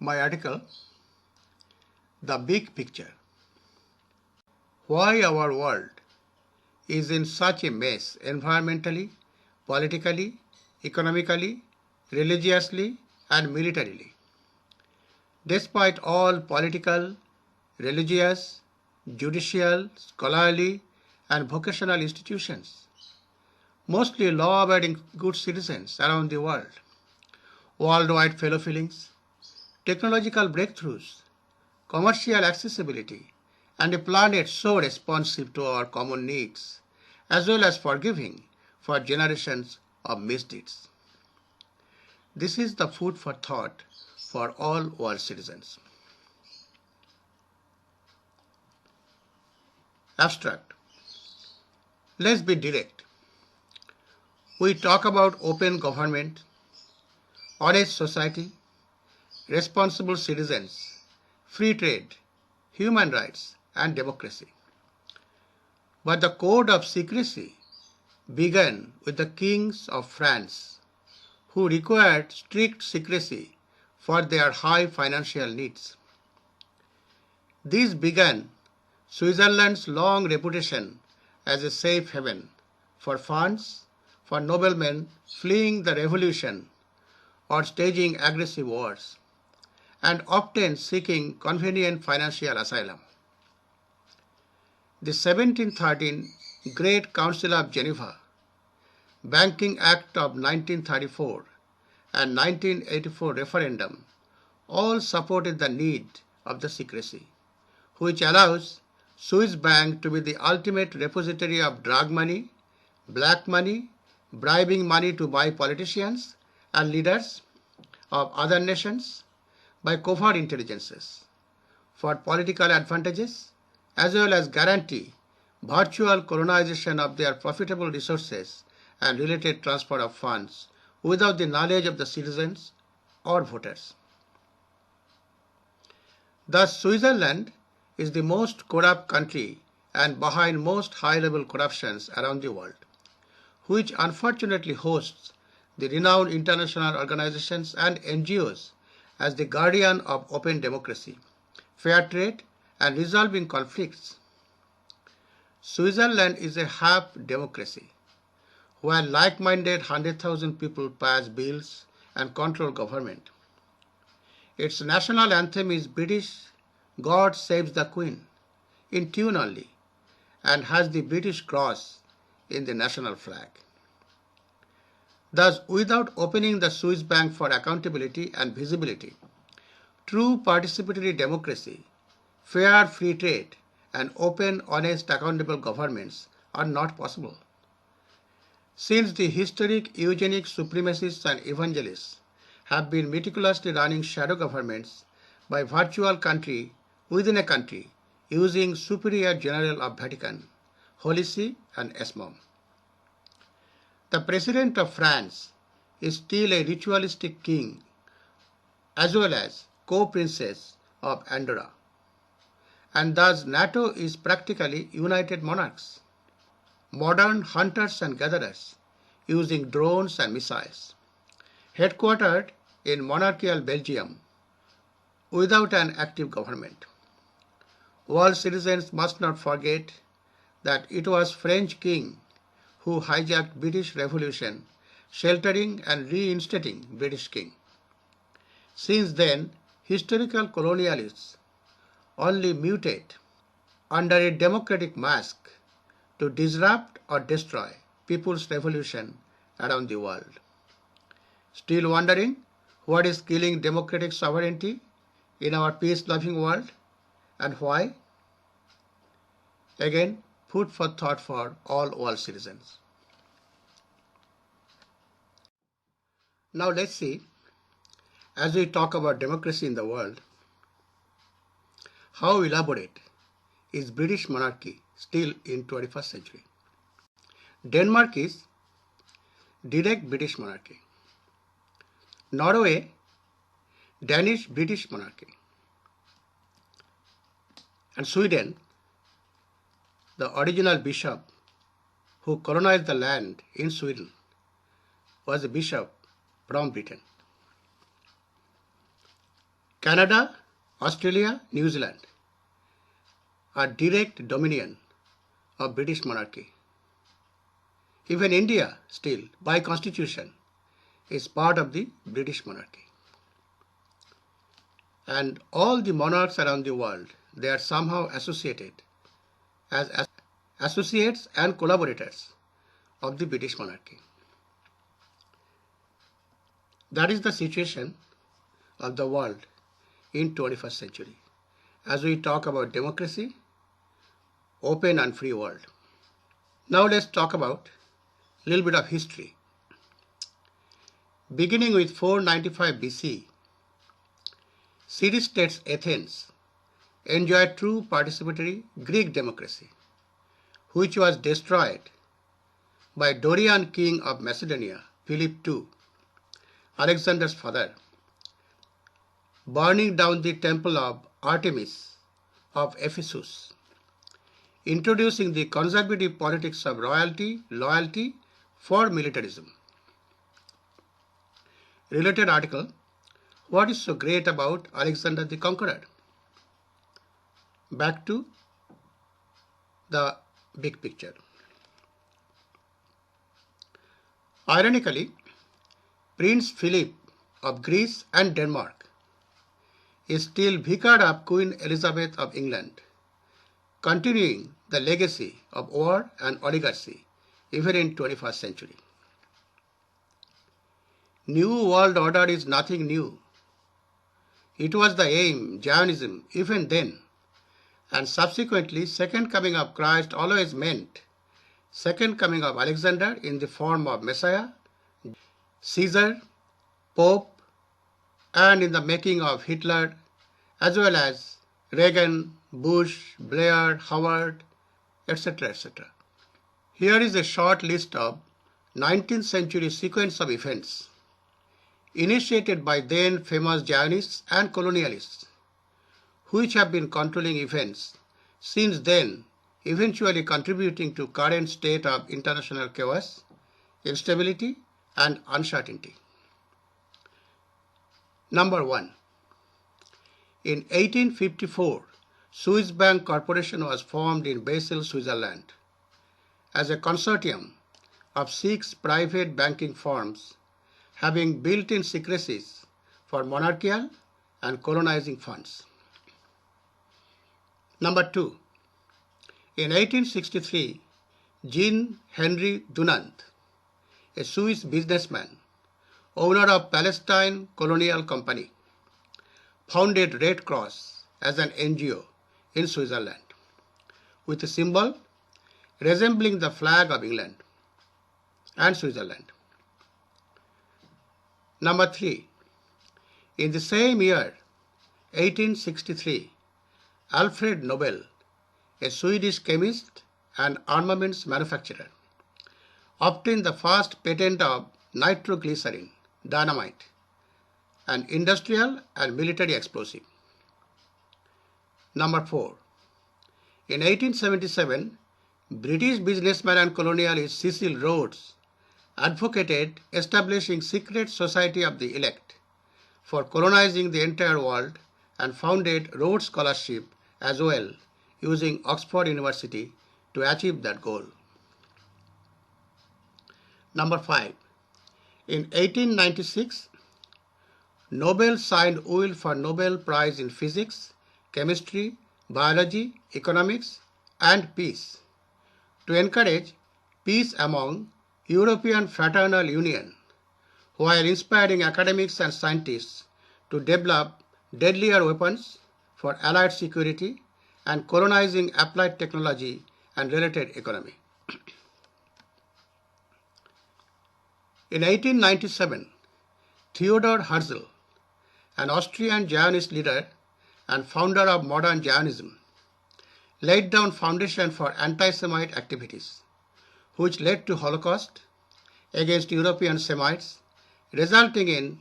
my article, The Big Picture. Why our world is in such a mess environmentally, politically, economically, religiously, and militarily. Despite all political, religious, judicial, scholarly, and vocational institutions, mostly law-abiding good citizens around the world, worldwide fellow feelings, technological breakthroughs, commercial accessibility, and a planet so responsive to our common needs, as well as forgiving for generations of misdeeds. This is the food for thought for all world citizens. Abstract. Let's be direct. We talk about open government, honest society, responsible citizens, free trade, human rights, and democracy. But the code of secrecy began with the kings of France, who required strict secrecy for their high financial needs. This began Switzerland's long reputation as a safe haven for funds for noblemen fleeing the revolution or staging aggressive wars, and often seeking convenient financial asylum. The 1713 Great Council of Geneva, Banking Act of 1934, and 1984 referendum all supported the need of the secrecy, which allows Swiss bank to be the ultimate repository of drug money, black money, bribing money to buy politicians and leaders of other nations by covert intelligences for political advantages, as well as guarantee virtual colonization of their profitable resources and related transfer of funds without the knowledge of the citizens or voters. Thus, Switzerland is the most corrupt country and behind most high-level corruptions around the world, which unfortunately hosts the renowned international organizations and NGOs as the guardian of open democracy, fair trade, and resolving conflicts. Switzerland is a half democracy, where like-minded 100,000 people pass bills and control government. Its national anthem is British God Saves the Queen, in tune only, and has the British cross in the national flag. Thus, without opening the Swiss bank for accountability and visibility, true participatory democracy, fair free trade, and open, honest, accountable governments are not possible. Since the historic eugenic supremacists and evangelists have been meticulously running shadow governments by virtual country within a country using Superior General of Vatican, Holy See, and ESMOM. The President of France is still a ritualistic king as well as co-princess of Andorra, and thus NATO is practically united monarchs, modern hunters and gatherers using drones and missiles, headquartered in monarchical Belgium without an active government. World citizens must not forget that it was French king who hijacked British Revolution, sheltering and reinstating British king. Since then, historical colonialists only mutate under a democratic mask to disrupt or destroy people's revolution around the world. Still wondering what is killing democratic sovereignty in our peace-loving world and why? Again, food for thought for all world citizens. Now let's see, as we talk about democracy in the world, how elaborate is British monarchy still in 21st century? Denmark is direct British monarchy. Norway, Danish British monarchy. And Sweden, the original bishop who colonized the land in Sweden was a bishop from Britain. Canada, Australia, New Zealand are direct dominion of British monarchy. Even India, still, by constitution, is part of the British monarchy. And all the monarchs around the world, they are somehow associated as associates and collaborators of the British monarchy. That is the situation of the world in 21st century as we talk about democracy, open and free world. Now let's talk about a little bit of history. Beginning with 495 BC, city-states Athens enjoyed true participatory Greek democracy, which was destroyed by Dorian king of Macedonia, Philip II, Alexander's father, burning down the temple of Artemis of Ephesus, introducing the conservative politics of royalty, loyalty for militarism. Related article, what is so great about Alexander the Conqueror? Back to the big picture. Ironically, Prince Philip of Greece and Denmark is still vicar of Queen Elizabeth of England, continuing the legacy of war and oligarchy even in 21st century. New World Order is nothing new. It was the aim, Zionism, even then, and subsequently Second Coming of Christ always meant Second Coming of Alexander in the form of Messiah, Caesar, Pope, and in the making of Hitler, as well as Reagan, Bush, Blair, Howard, etc., etc. Here is a short list of 19th century sequence of events initiated by then famous Zionists and colonialists, which have been controlling events since then, eventually contributing to current state of international chaos, instability, and uncertainty. Number 1. In 1854, Swiss Bank Corporation was formed in Basel, Switzerland, as a consortium of 6 private banking firms having built-in secrecies for monarchical and colonizing funds. Number 2. In 1863, Jean-Henri Dunant, a Swiss businessman, owner of Palestine Colonial Company, founded Red Cross as an NGO in Switzerland with a symbol resembling the flag of England and Switzerland. Number 3. In the same year, 1863, Alfred Nobel, a Swedish chemist and armaments manufacturer, obtained the first patent of nitroglycerin, dynamite, an industrial and military explosive. Number 4. In 1877, British businessman and colonialist Cecil Rhodes advocated establishing secret society of the elect for colonizing the entire world and founded Rhodes Scholarship as well, using Oxford University to achieve that goal. Number 5. In 1896, Nobel signed will for Nobel Prize in Physics, Chemistry, Biology, Economics, and Peace to encourage peace among European Fraternal Union, while inspiring academics and scientists to develop deadlier weapons for Allied security and colonizing applied technology and related economy. In 1897, Theodor Herzl, an Austrian Zionist leader and founder of modern Zionism, laid down foundation for anti-Semite activities, which led to Holocaust against European Semites, resulting in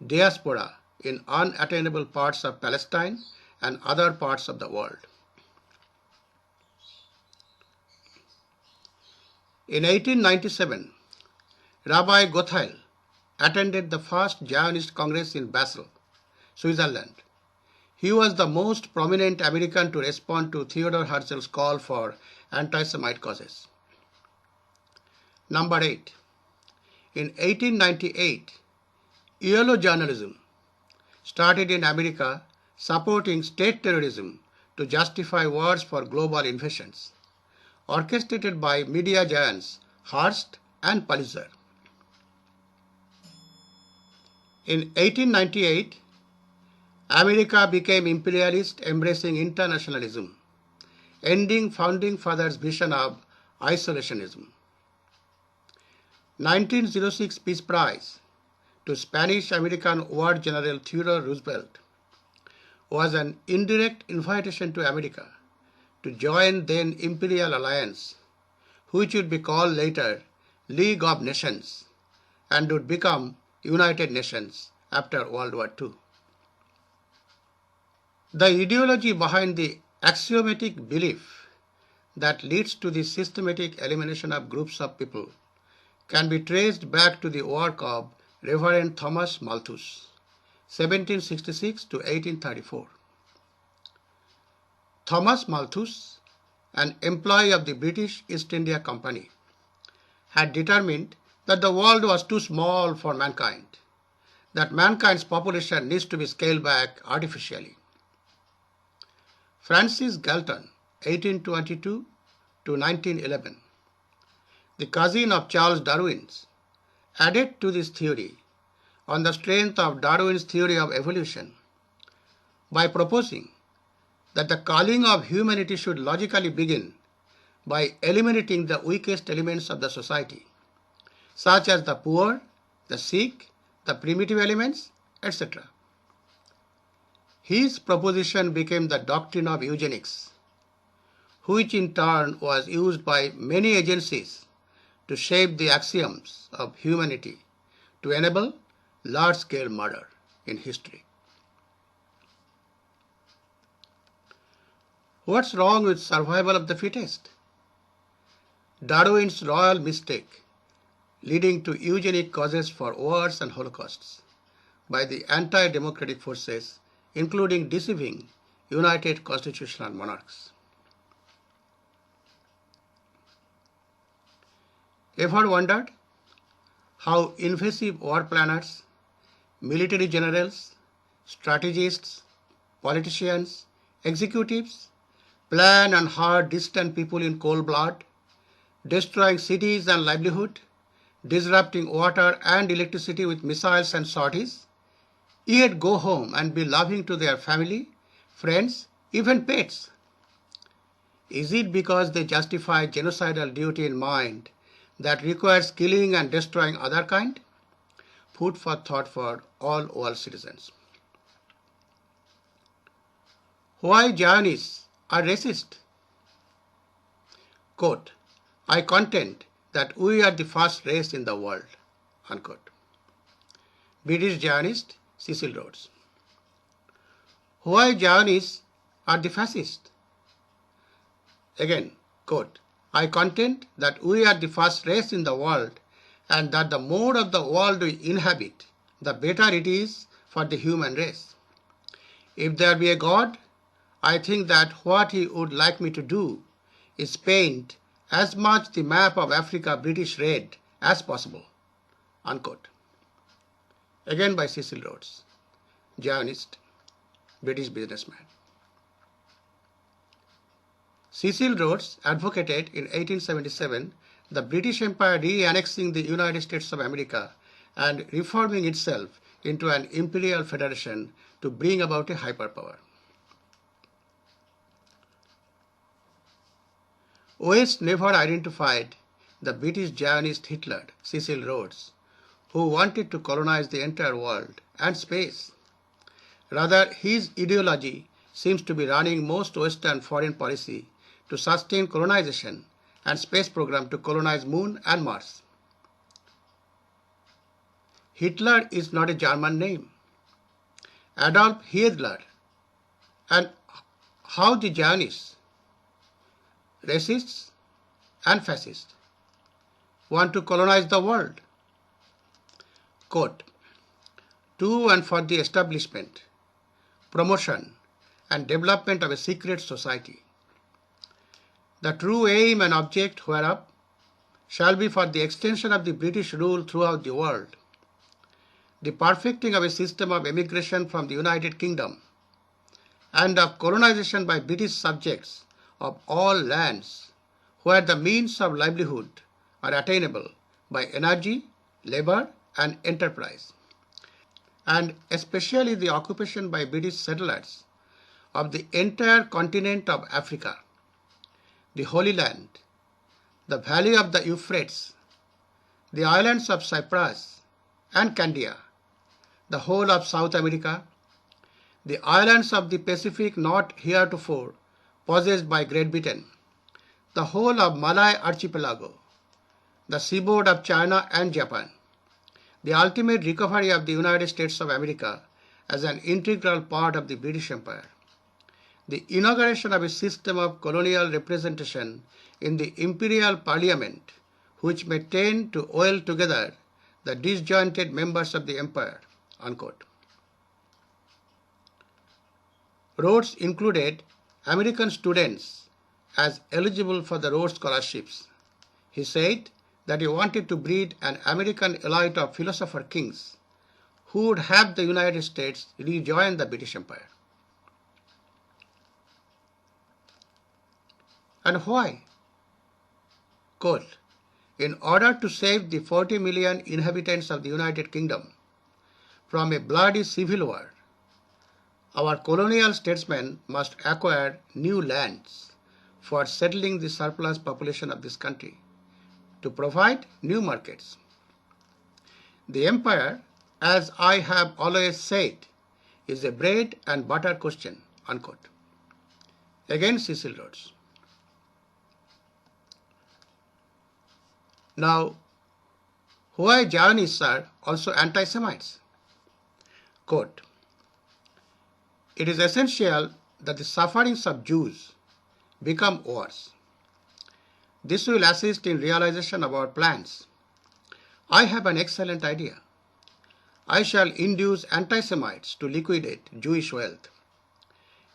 diaspora in unattainable parts of Palestine and other parts of the world. In 1897, Rabbi Gothel attended the first Zionist Congress in Basel, Switzerland, He was the most prominent American to respond to Theodore Herzl's call for anti-Semite causes. Number 8. In 1898, yellow journalism started in America supporting state terrorism to justify wars for global invasions, orchestrated by media giants Hearst and Pulitzer. In 1898, America became imperialist, embracing internationalism, ending founding fathers' vision of isolationism. 1906 Peace Prize to Spanish-American War General Theodore Roosevelt was an indirect invitation to America to join then Imperial Alliance, which would be called later League of Nations and would become United Nations after World War II. The ideology behind the axiomatic belief that leads to the systematic elimination of groups of people can be traced back to the work of Reverend Thomas Malthus, 1766 to 1834. Thomas Malthus, an employee of the British East India Company, had determined that the world was too small for mankind, that mankind's population needs to be scaled back artificially. Francis Galton, 1822 to 1911, the cousin of Charles Darwin, added to this theory on the strength of Darwin's theory of evolution by proposing that the culling of humanity should logically begin by eliminating the weakest elements of the society, such as the poor, the sick, the primitive elements, etc. His proposition became the doctrine of eugenics, which in turn was used by many agencies to shape the axioms of humanity to enable large-scale murder in history. What's wrong with survival of the fittest? Darwin's royal mistake leading to eugenic causes for wars and holocausts by the anti-democratic forces, including deceiving united constitutional monarchs. Ever wondered how invasive war planners, military generals, strategists, politicians, executives plan and hurt distant people in cold blood, destroying cities and livelihood, disrupting water and electricity with missiles and sorties, yet go home and be loving to their family, friends, even pets? Is it because they justify genocidal duty in mind that requires killing and destroying other kind? Food for thought for all world citizens. Why Zionists are racist? Quote, I contend that we are the first race in the world. Unquote. British Zionist Cecil Rhodes. Why Zionists are the fascists? Again, quote, I contend that we are the first race in the world and that the more of the world we inhabit, the better it is for the human race. If there be a God, I think that what he would like me to do is paint as much the map of Africa British red as possible. Unquote. Again by Cecil Rhodes, Zionist, British businessman. Cecil Rhodes advocated in 1877 the British Empire re-annexing the United States of America and reforming itself into an imperial federation to bring about a hyperpower. West never identified the British Zionist Hitler, Cecil Rhodes, who wanted to colonize the entire world and space. Rather, his ideology seems to be running most Western foreign policy to sustain colonization and space program to colonize Moon and Mars. Hitler is not a German name. Adolf Hitler. And how the Zionists, racists and fascists, want to colonize the world? Quote, to and for the establishment, promotion and development of a secret society. The true aim and object whereof shall be for the extension of the British rule throughout the world, the perfecting of a system of emigration from the United Kingdom, and of colonization by British subjects of all lands where the means of livelihood are attainable by energy, labor, and enterprise, and especially the occupation by British settlers of the entire continent of Africa, the Holy Land, the valley of the Euphrates, the islands of Cyprus and Candia, the whole of South America, the islands of the Pacific not heretofore possessed by Great Britain, the whole of Malay Archipelago, the seaboard of China and Japan, the ultimate recovery of the United States of America as an integral part of the British Empire, the inauguration of a system of colonial representation in the imperial parliament which may tend to weld together the disjointed members of the empire, unquote. Rhodes included American students as eligible for the Rhodes scholarships. He said that he wanted to breed an American elite of philosopher kings who would have the United States rejoin the British Empire. And why? Quote, in order to save the 40 million inhabitants of the United Kingdom from a bloody civil war, our colonial statesmen must acquire new lands for settling the surplus population of this country, to provide new markets. The empire, as I have always said, is a bread and butter question, unquote. Again, Cecil Rhodes. Now, why Zionists are also anti-Semites? Quote, it is essential that the sufferings of Jews become worse. This will assist in realization of our plans. I have an excellent idea. I shall induce anti-Semites to liquidate Jewish wealth.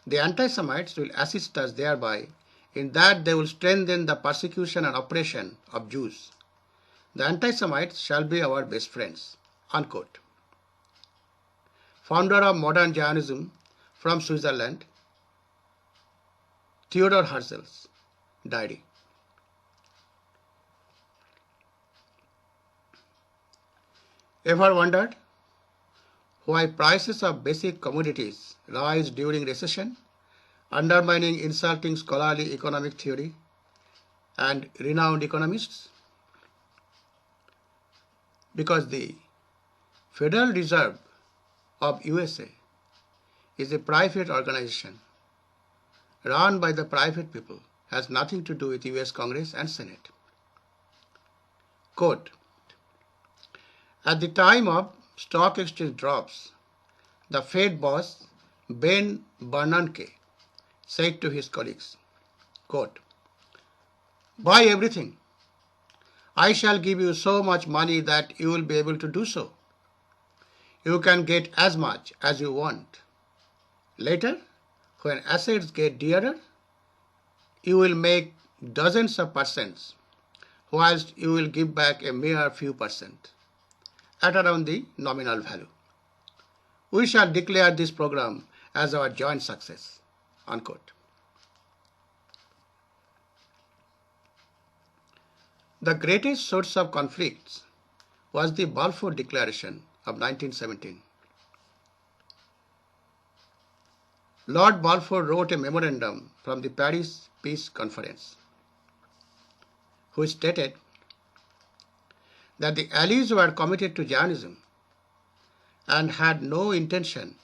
The anti-Semites will assist us thereby in that they will strengthen the persecution and oppression of Jews. The anti-Semites shall be our best friends, unquote. Founder of modern Zionism from Switzerland, Theodor Herzl's diary. Ever wondered why prices of basic commodities rise during recession, undermining insulting scholarly economic theory and renowned economists? Because the Federal Reserve of USA is a private organization run by the private people, has nothing to do with US Congress and Senate. Quote, at the time of stock exchange drops, the Fed boss Ben Bernanke said to his colleagues, quote, buy everything. I shall give you so much money that you will be able to do so. You can get as much as you want. Later, when assets get dearer, you will make dozens of percents, whilst you will give back a mere few percent at around the nominal value. We shall declare this program as our joint success, unquote. The greatest source of conflicts was the Balfour Declaration of 1917. Lord Balfour wrote a memorandum from the Paris Peace Conference, which stated that the Allies were committed to Zionism and had no intention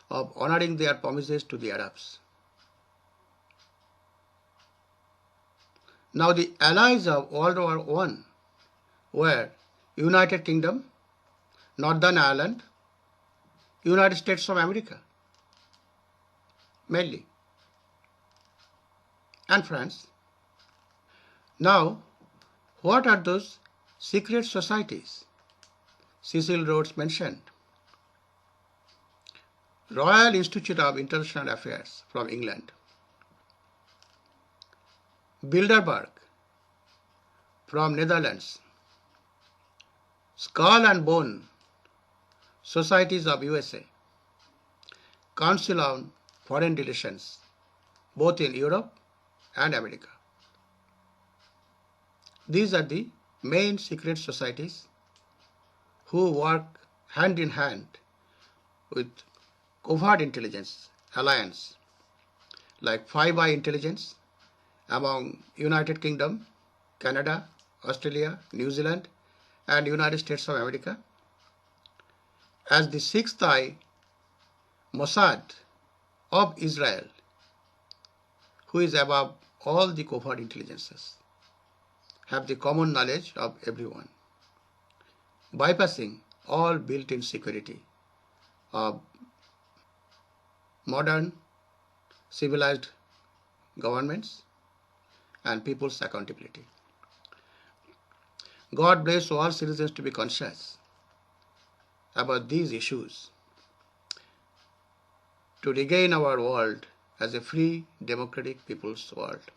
of honoring their promises to the Arabs. Now the allies of World War I were United Kingdom, Northern Ireland, United States of America, mainly, and France. Now, what are those secret societies Cecil Rhodes mentioned? Royal Institute of International Affairs from England, Bilderberg from Netherlands, Skull and Bone Societies of USA, Council on Foreign Relations, both in Europe and America. These are the main secret societies who work hand in hand with covert intelligence alliance like Five Eye intelligence among United Kingdom, Canada, Australia, New Zealand, and United States of America, as the Sixth Eye Mossad of Israel, who is above all the covert intelligences, have the common knowledge of everyone, bypassing all built-in security of modern civilized governments and people's accountability. God bless all citizens to be conscious about these issues to regain our world as a free, democratic people's world.